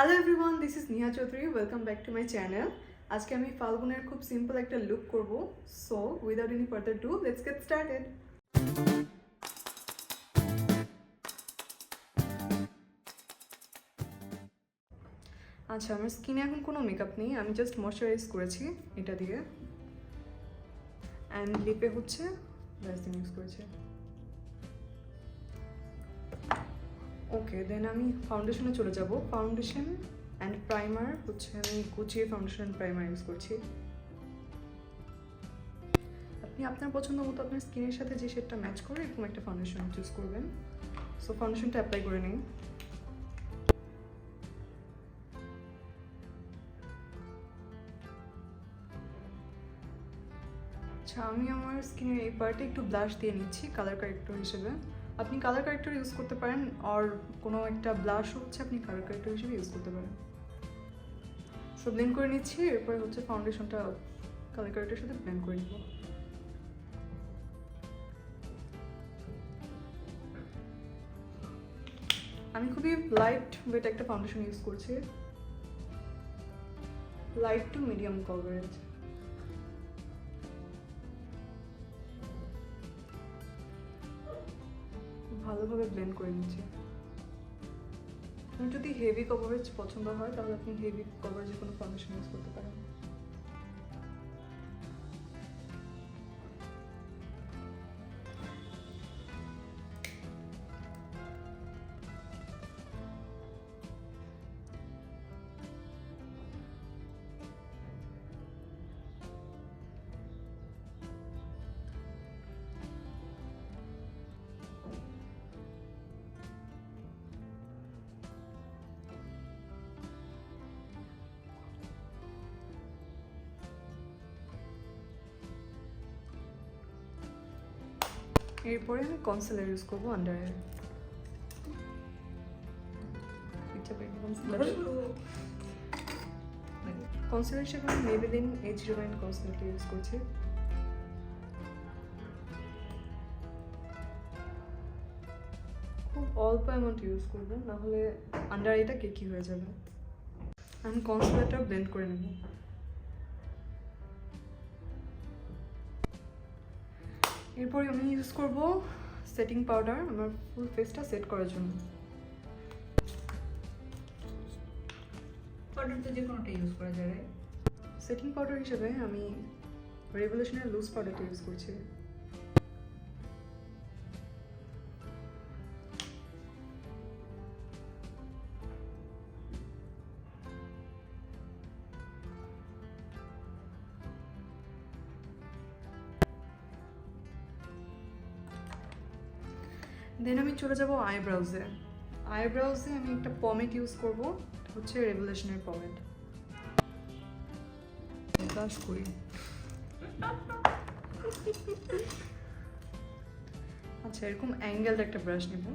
Hello everyone, this is Niha Chowdhury. Welcome back to my channel. আজকে আমি ফাল্গুনের খুব সিম্পল একটা লুক করব। So without any further do, let's get started. আচ্ছা, আমার স্কিনে এখন কোনো মেকআপ নেই, আমি জাস্ট ময়শ্চারাইজ করেছি এটা দিয়ে। অ্যান্ড লিপে হচ্ছে ভ্যাসলিন ইউজ করেছি। ওকে, দেন আমি ফাউন্ডেশনে চলে যাব। ফাউন্ডেশন অ্যান্ড প্রাইমার হচ্ছে আমি গুচিয়ে ফাউন্ডেশন অ্যান্ড প্রাইমার ইউজ করছি। আপনি আপনার পছন্দ মতো আপনার স্কিনের সাথে যে শেডটা ম্যাচ করে এরকম একটা ফাউন্ডেশন চুজ করবেন। সো ফাউন্ডেশনটা অ্যাপ্লাই করে নিই। আচ্ছা, আমি আমার স্কিনের এই পার্টে একটু ব্লাশ দিয়ে নিচ্ছি কালার কারেক্টর হিসেবে। আপনি কালার কারেক্টর ইউজ করতে পারেন, আর কোনো একটা ব্লাশ হচ্ছে আপনি কালার কারেক্টর হিসেবে ইউজ করতে পারেন। সো ব্লেন্ড করে নিচ্ছি, এরপরে হচ্ছে ফাউন্ডেশনটা কালার কারেক্টরের সাথে ব্লেন্ড করে নিব। আমি খুবই লাইট ওয়েট একটা ফাউন্ডেশন ইউজ করছি, লাইট টু মিডিয়াম কভারেজ। ভালোভাবে ব্লেন্ড করে নিচ্ছি। যদি হেভি কভারেজ পছন্দ হয় তাহলে আপনি হেভি কভারেজে কোনো ফাউন্ডেশন ইউজ করতে পারেন। এরপরে আমি কনসিলার ইউজ করবো আন্ডারে। কনসিলার হিসেবে আমি মেবেলিন H09 কনসিলারটা ইউজ করছি। খুব অল্প অ্যামাউন্ট ইউজ করবো, নাহলে আন্ডার এটা কেকি হয়ে যাবে। আমি কনসিলারটা ব্লেন্ড করে নেব। এরপরে আমি ইউজ করব সেটিং পাউডার আমার ফুল ফেসটা সেট করার জন্য। পাউডার তো যে কোনোটা ইউজ করা যাবে। সেটিং পাউডার হিসেবে আমি রেভলিউশনের লুজ পাউডারটা ইউজ করছি। দেন আমি চলে যাব আইব্রাউজে। আইব্রাউজে আমি একটা পমেড ইউজ করব, হচ্ছে রেভলিউশনের পমেড। ব্রাশ করি। আচ্ছা, এরকম অ্যাঙ্গেলড একটা ব্রাশ নেব।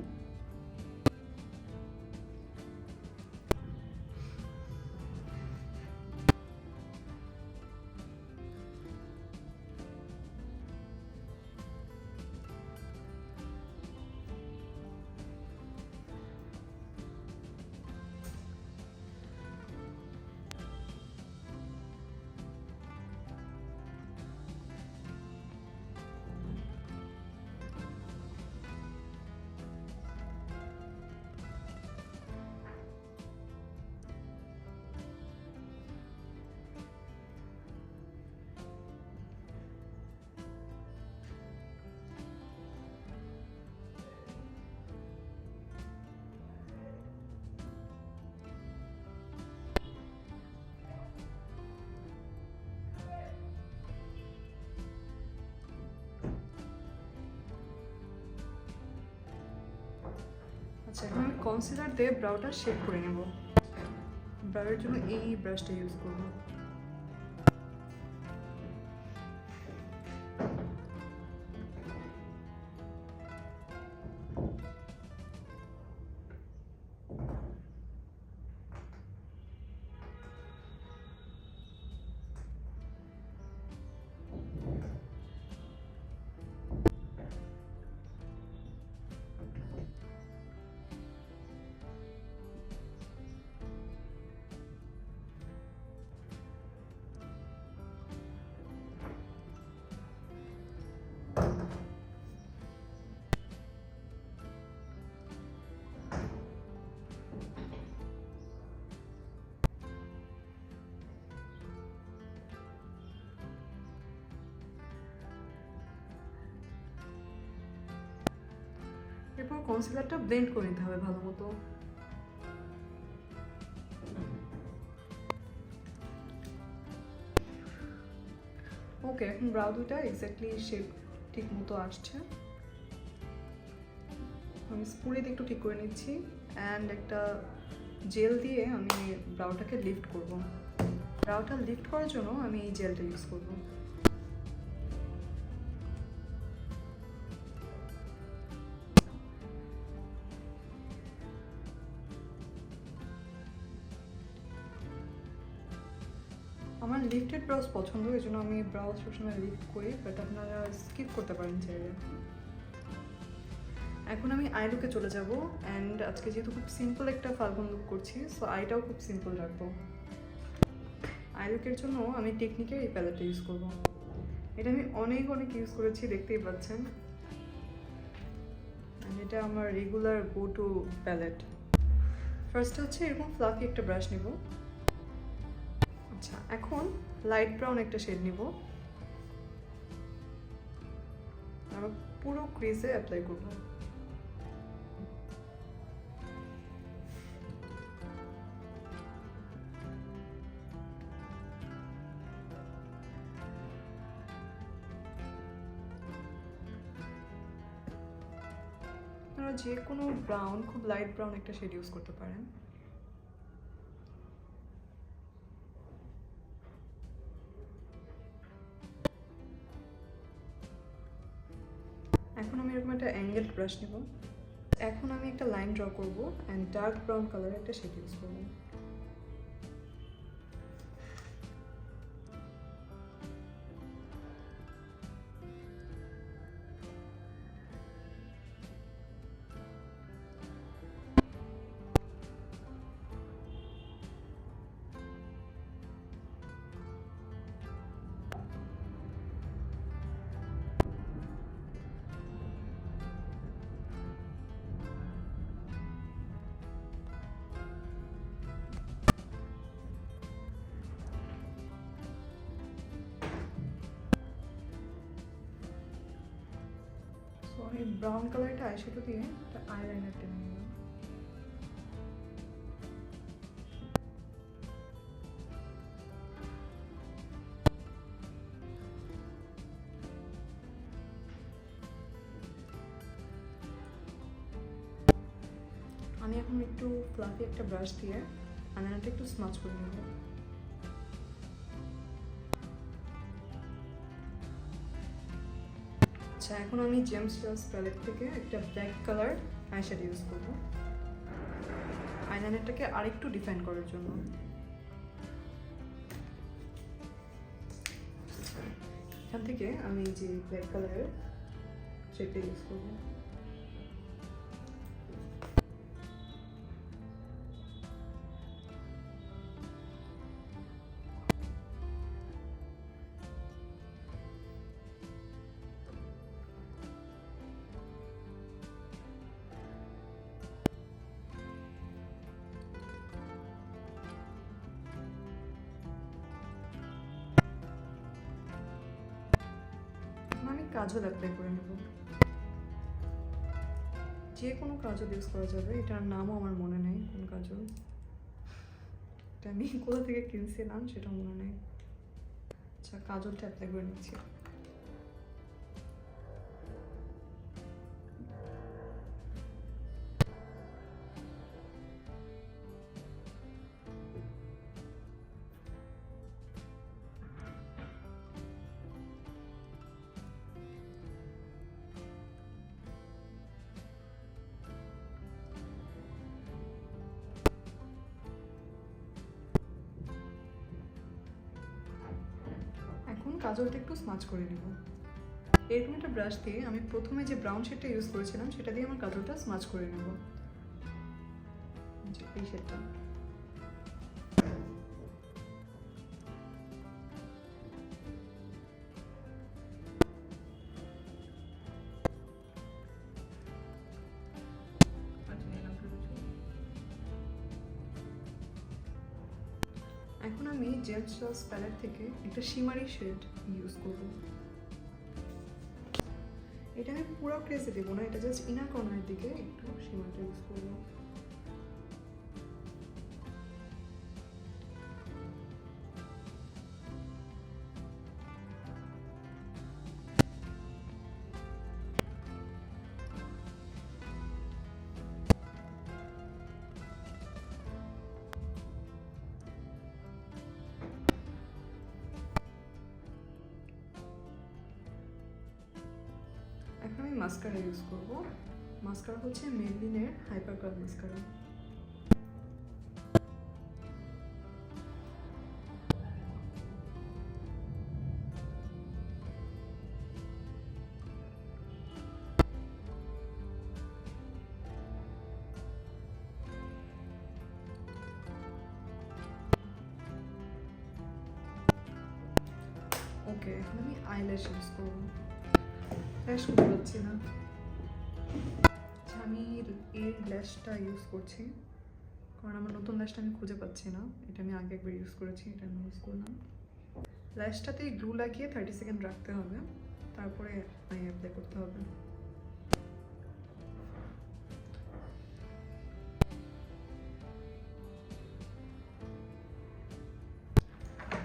আচ্ছা, এখন আমি কনসিলার দিয়ে ব্রাউটা শেড করে নেব। ব্রাউয়ের জন্য এই ব্রাশটা ইউজ করব। এরপর কনসিলারটা ব্লেন্ড করে নিতে হবে ভালো মতো। ওকে, এখন ব্রাউ দুটা এক্স্যাক্টলি শেপ ঠিক মতো আসছে। আমি স্পুরে দিয়ে একটু ঠিক করে নিচ্ছি অ্যান্ড একটা জেল দিয়ে আমি ব্রাউটাকে লিফট করব। ব্রাউটা লিফট করার জন্য আমি এই জেলটা ইউজ করব। আমার লিফটেড ব্রাউজ পছন্দ, এই জন্য আমি ব্রাউজ সবসময় লিফট করি, বাট আপনারা স্কিপ করতে পারেন চাইলে। এখন আমি আই লুকে চলে যাব অ্যান্ড আজকে যেহেতু খুব সিম্পল একটা ফাল্গুন লুক করছি, সো আইটাও খুব সিম্পল রাখবো। আই লুকের জন্য আমি টেকনিকের এই প্যালেটটা ইউজ করব। এটা আমি অনেক ইউজ করেছি, দেখতেই পাচ্ছেন। এটা আমার regular go to palette. First হচ্ছে এরকম ফ্লাফি একটা ব্রাশ নিব। আচ্ছা, এখন লাইট ব্রাউন একটা শেড নিব, আমরা পুরো ক্রিজে অ্যাপ্লাই করব। আপনারা যে কোনো ব্রাউন, খুব লাইট ব্রাউন একটা শেড ইউজ করতে পারেন। এখন আমি এরকম একটা অ্যাঙ্গেল ব্রাশ নেব। এখন আমি একটা লাইন ড্র করব অ্যান্ড ডার্ক ব্রাউন কালারের একটা শেড ইউজ করব। এই ব্রাউন কালারটা আইশ্যাডো দিয়ে একটা আইলাইনার টেনে নিলাম। আমি এখন একটু ফ্লাফি একটা ব্রাশ দিয়ে আইলাইনারটা একটু স্মাচ করে নেব। আচ্ছা, এখন আমি জেমস চার্লস প্যালেট থেকে একটা ব্ল্যাক কালার আইশ্যাডো ইউজ করব আইলাইনারটাকে আরেকটু ডিফাইন করার জন্য। এখান থেকে আমি যে ব্ল্যাক কালারের শেডটা ইউজ করব। আমি কাজল অ্যাপ্লাই করে নেব। যে কোনো কাজল ইউজ করা যাবে, এটার নামও আমার মনে নেই কোন কাজল, এটা আমি কোথা থেকে কিনছিলাম সেটা মনে নেই। আচ্ছা, কাজলটা অ্যাপ্লাই করে নিচ্ছি। এখন কাজলটা একটু স্মাচ করে নেব। এরকম একটা ব্রাশ দিয়ে আমি প্রথমে যে ব্রাউন শেডটা ইউজ করেছিলাম সেটা দিয়ে আমার কাজলটা স্মাচ করে নেব, এই শেডটা। এখন আমি জেমস চার্লস প্যালেট থেকে একটা শিমারি শেড ইউজ করব। এটা আমি পুরো ক্রেজে দেবো না, এটা জাস্ট ইনার কর্নারের দিকে একটু শিমারটা ইউজ করবো। এখন আমি মাস্কারা ইউজ করব। মাস্কারা হচ্ছে মেবলিনের হাইপার কার্ল মাস্কারা। ওকে, এখন আমি আইল্যাশ ইউজ করবো। ল্যাশ করতে পারছি না, আচ্ছা আমি এর ল্যাশটা ইউজ করছি, কারণ আমার নতুন ল্যাশটা আমি খুঁজে পাচ্ছি না। এটা আমি আগে একবার ইউজ করেছি, এটা আমি ইউজ করলাম। ল্যাশটাতে গ্লু লাগিয়ে 30 সেকেন্ড রাখতে হবে, তারপরে আই অ্যাপ্লাই করতে হবে।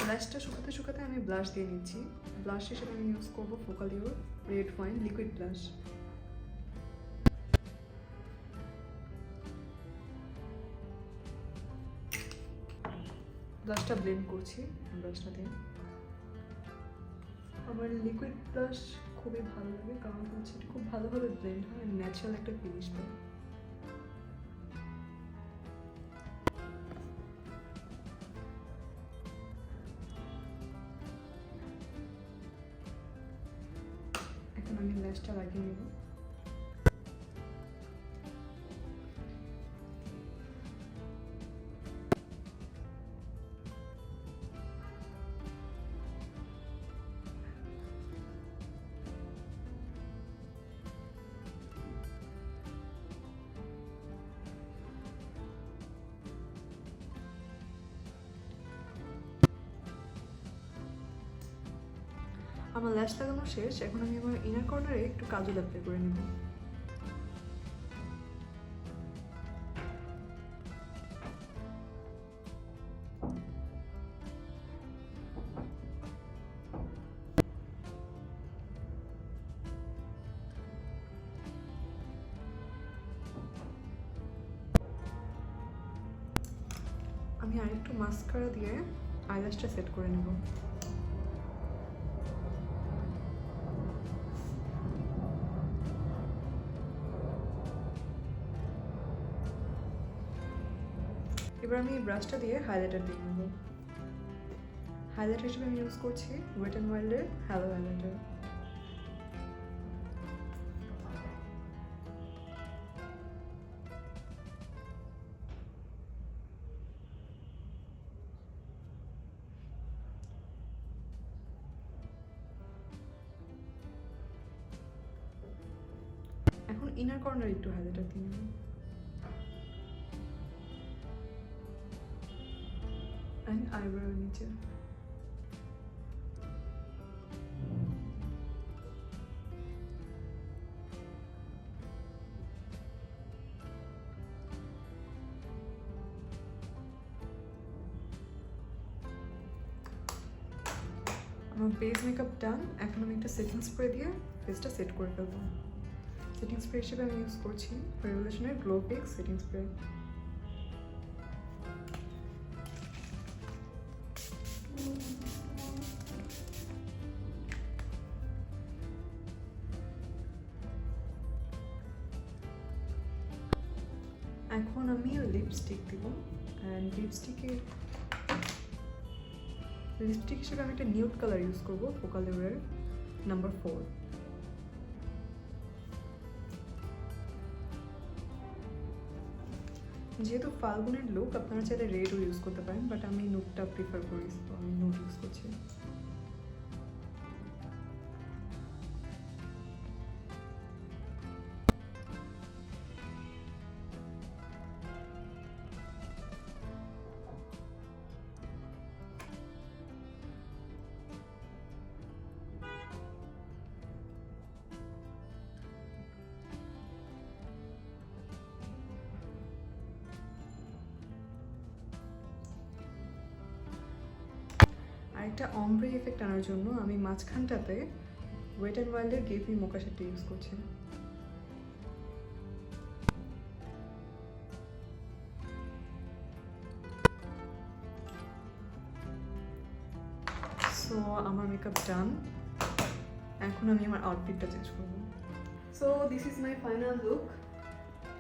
ব্লাশটা শুকাতে শুকাতে আমি ব্লাশ দিয়ে নিচ্ছি। ব্লাশ হিসেবে আমি ইউজ করবো Focallure red wine liquid blush. ব্লাশটা ব্লেন্ড করছি ব্রাশটা দিয়ে। আমার লিকুইড ব্লাশ খুবই ভালো লাগে, কারণ হচ্ছে এটা খুব ভালোভাবে ব্লেন্ড হয়, ন্যাচারাল একটা ফিনিশ দেয়। এখন আমি ল্যাশটা লাগিয়ে নেব। আমার ল্যাশ লাগানো শেষ, এখন আমি আমার ইনার কর্নারে একটু কাজল অ্যাপ্লাই করে নেব। আমি আরেকটু মাস্কারা দিয়ে আইল্যাশটা সেট করে নেব। এবার আমি এই ব্রাশটা দিয়ে হাইলাইটার দিয়ে নেব। হাইলাইটার হিসেবে আমি ইউজ করছি ওয়েট অ্যান্ড ওয়াইল্ডের হ্যালো হাইলাইটার। এখন ইনার কর্নার একটু হাইলাইটার দিয়ে নেব। অ্যান্ড আইব্রো নিচে। আমার বেস মেকআপ ডান, এখন আমি একটা সেটিং স্প্রে দিয়ে ফেসটা সেট করে ফেলবো। সেটিং স্প্রে হিসেবে আমি ইউজ করছি রেভলিউশনের গ্লো ফিক্স সেটিং স্প্রে। এখন আমি লিপস্টিক দিব, অ্যান্ড লিপস্টিক হিসেবে আমি একটা নিউড কালার ইউজ করবো ফোকালিওরের নাম্বার 4। যেহেতু ফাল্গুনের লুক, আপনারা চাইলে রেডও ইউজ করতে পারেন, বাট আমি নুডটা প্রিফার করি, তো আমি নুড ইউজ করছি। একটা অমব্রে এফেক্ট আনার জন্য আমি মাঝখানটাতে ওয়েট অ্যান্ড ওয়াইল্ডের গেভ মি মোকা শেডটা ইউজ করছি। সো আমার মেকআপ ডান। এখন আমি আমার আউটফিটটা চেঞ্জ করবো। So this is my final look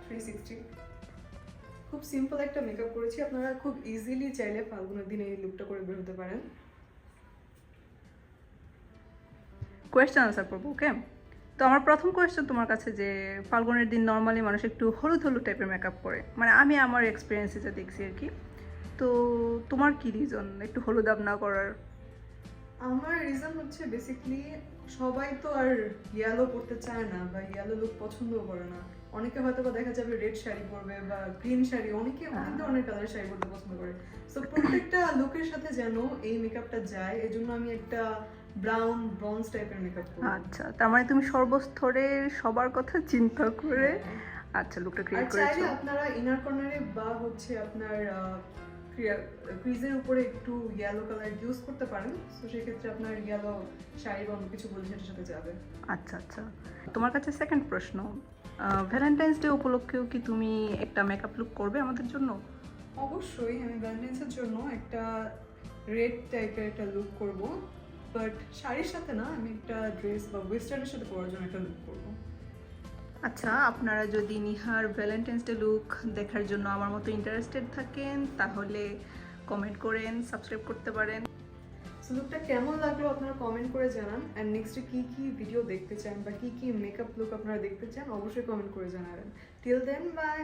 360। খুব সিম্পল একটা মেকআপ করেছি, আপনারা খুব ইজিলি চাইলে ফাল্গুনের দিনে এই লুকটা করে বের হতে পারেন। কোয়েশ্চেন আনসার করবো, ওকে? তো আমার প্রথম কোয়েশ্চেন তোমার কাছে, যে ফাল্গুনের দিন নর্মালি মানুষ একটু হলুদ হলুদ টাইপের মেকআপ করে, মানে আমি আমার এক্সপিরিয়েন্সে যা দেখছি আর কি। তো তোমার কি রিজন একটু হলুদ আপ না করার? আমার রিজন হচ্ছে বেসিকলি সবাই তো আর ইয়েলো পরতে চায় না বা ইয়েলো লুক পছন্দও করে না। অনেকে হয়তো বা দেখা যাবে রেড শাড়ি পরবে বা গ্রিন শাড়ি, অনেকে অনেক ধরনের কালারের শাড়ি পরতে পছন্দ করে। সো প্রত্যেকটা লুকের সাথে যেন এই মেকআপটা যায়, এজন্য আমি একটা ব্রাউন ব্রঞ্জ টাইপের মেকআপ করি। আচ্ছা, তার মানে তুমি সর্বস্তরের সবার কথা চিন্তা করে আচ্ছা লুকটা আর ক্রিয়েট চাইলে করেছো। আপনারা ইনার কর্নারে বা হচ্ছে আপনার ক্রিজের উপরে একটু ইয়েলো কালার ইউজ করতে পারেন। সো সেক্ষেত্রে আপনার ইয়েলো শাড়ি বা অন্য কিছু বললে সেটার সাথে যাবে। আচ্ছা আচ্ছা, তোমার কাছে সেকেন্ড প্রশ্ন, ভ্যালেন্টাইন্স ডে উপলক্ষেও কি তুমি একটা মেকআপ লুক করবে আমাদের জন্য? অবশ্যই আমি ভ্যালেন্টাইন্সের জন্য একটা রেড টাইপের একটা লুক করব, বাট শাড়ির সাথে না, আমি একটা ড্রেস বা ওয়েস্টার্নের সাথে পরার জন্য একটা লুক করব। আচ্ছা, আপনারা যদি নিহার ভ্যালেন্টাইন্স ডে লুক দেখার জন্য আমার মতো ইন্টারেস্টেড থাকেন তাহলে কমেন্ট করেন, সাবস্ক্রাইব করতে পারেন। সো লুকটা কেমন লাগলো আপনারা কমেন্ট করে জানান, অ্যান্ড নেক্সটে কী কী ভিডিও দেখতে চান বা কী কী মেকআপ লুক আপনারা দেখতে চান অবশ্যই কমেন্ট করে জানাবেন। Till then, by.